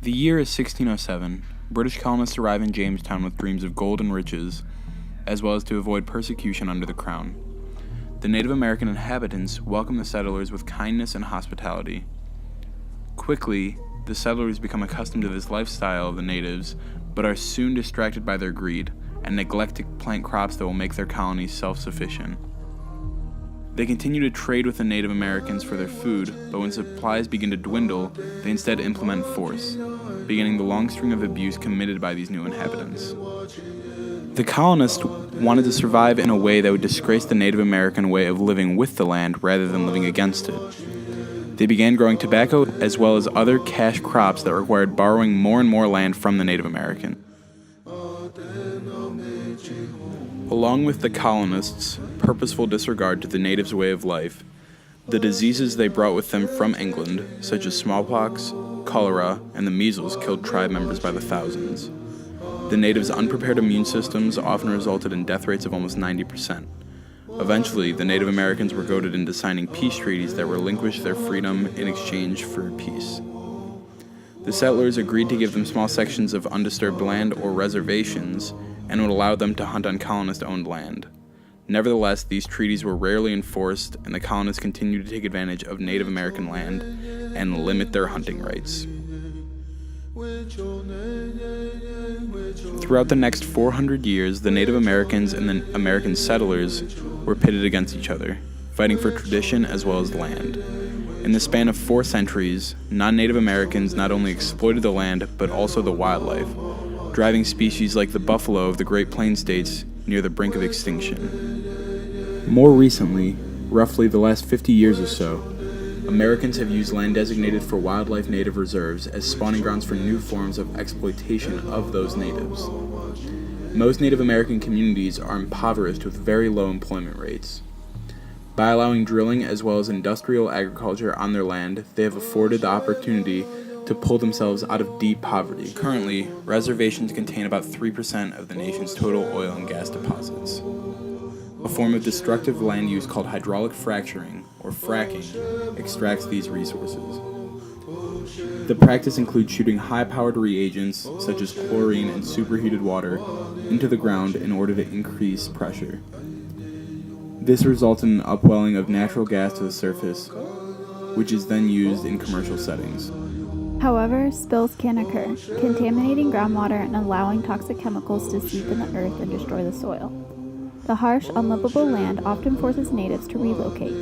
The year is 1607. British colonists arrive in Jamestown with dreams of gold and riches, as well as to avoid persecution under the crown. The Native American inhabitants welcome the settlers with kindness and hospitality. Quickly, the settlers become accustomed to this lifestyle of the natives, but are soon distracted by their greed and neglect to plant crops that will make their colonies self-sufficient. They continue to trade with the Native Americans for their food, but when supplies begin to dwindle, they instead implement force, beginning the long string of abuse committed by these new inhabitants. The colonists wanted to survive in a way that would disgrace the Native American way of living with the land rather than living against it. They began growing tobacco as well as other cash crops that required borrowing more and more land from the Native American. Along with the colonists' purposeful disregard to the natives' way of life, the diseases they brought with them from England, such as smallpox, cholera, and the measles, killed tribe members by the thousands. The natives' unprepared immune systems often resulted in death rates of almost 90%. Eventually, the Native Americans were goaded into signing peace treaties that relinquished their freedom in exchange for peace. The settlers agreed to give them small sections of undisturbed land or reservations and would allow them to hunt on colonist-owned land. Nevertheless, these treaties were rarely enforced, and the colonists continued to take advantage of Native American land and limit their hunting rights. Throughout the next 400 years, the Native Americans and the American settlers were pitted against each other, fighting for tradition as well as land. In the span of 4 centuries, non-Native Americans not only exploited the land, but also the wildlife, driving species like the buffalo of the Great Plains states near the brink of extinction. More recently, roughly the last 50 years or so, Americans have used land designated for wildlife native reserves as spawning grounds for new forms of exploitation of those natives. Most Native American communities are impoverished with very low employment rates. By allowing drilling as well as industrial agriculture on their land, they have afforded the opportunity to pull themselves out of deep poverty. Currently, reservations contain about 3% of the nation's total oil and gas deposits. A form of destructive land use called hydraulic fracturing, or fracking, extracts these resources. The practice includes shooting high-powered reagents, such as chlorine and superheated water, into the ground in order to increase pressure. This results in an upwelling of natural gas to the surface, which is then used in commercial settings. However, spills can occur, contaminating groundwater and allowing toxic chemicals to seep in the earth and destroy the soil. The harsh, unlivable land often forces natives to relocate.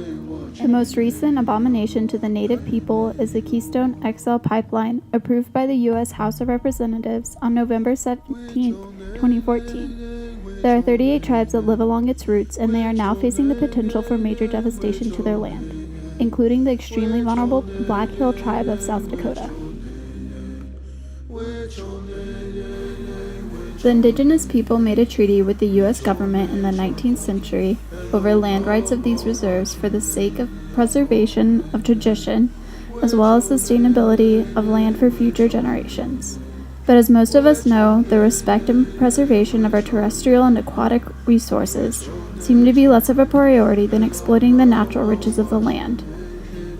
The most recent abomination to the native people is the Keystone XL pipeline, approved by the U.S. House of Representatives on November 17, 2014. There are 38 tribes that live along its routes, and they are now facing the potential for major devastation to their land, including the extremely vulnerable Black Hill tribe of South Dakota. The indigenous people made a treaty with the U.S. government in the 19th century over land rights of these reserves for the sake of preservation of tradition, as well as sustainability of land for future generations. But as most of us know, the respect and preservation of our terrestrial and aquatic resources seem to be less of a priority than exploiting the natural riches of the land.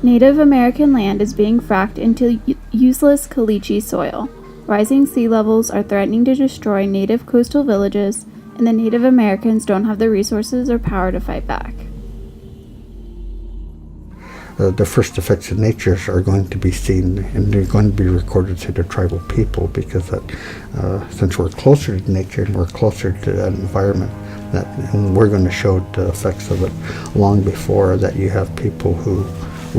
Native American land is being fracked into useless caliche soil. Rising sea levels are threatening to destroy native coastal villages, and the Native Americans don't have the resources or power to fight back. The first effects of nature are going to be seen, and they're going to be recorded to the tribal people, because since we're closer to nature and we're closer to that environment, and we're going to show the effects of it long before that you have people who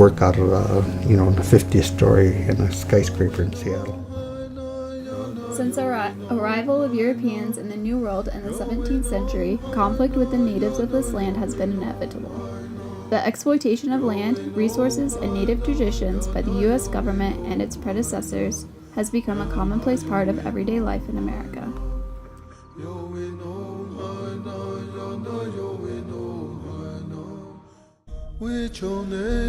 work out of the 50th story in a skyscraper in Seattle. Since the arrival of Europeans in the New World in the 17th century, conflict with the natives of this land has been inevitable. The exploitation of land, resources, and native traditions by the U.S. government and its predecessors has become a commonplace part of everyday life in America. Which your name,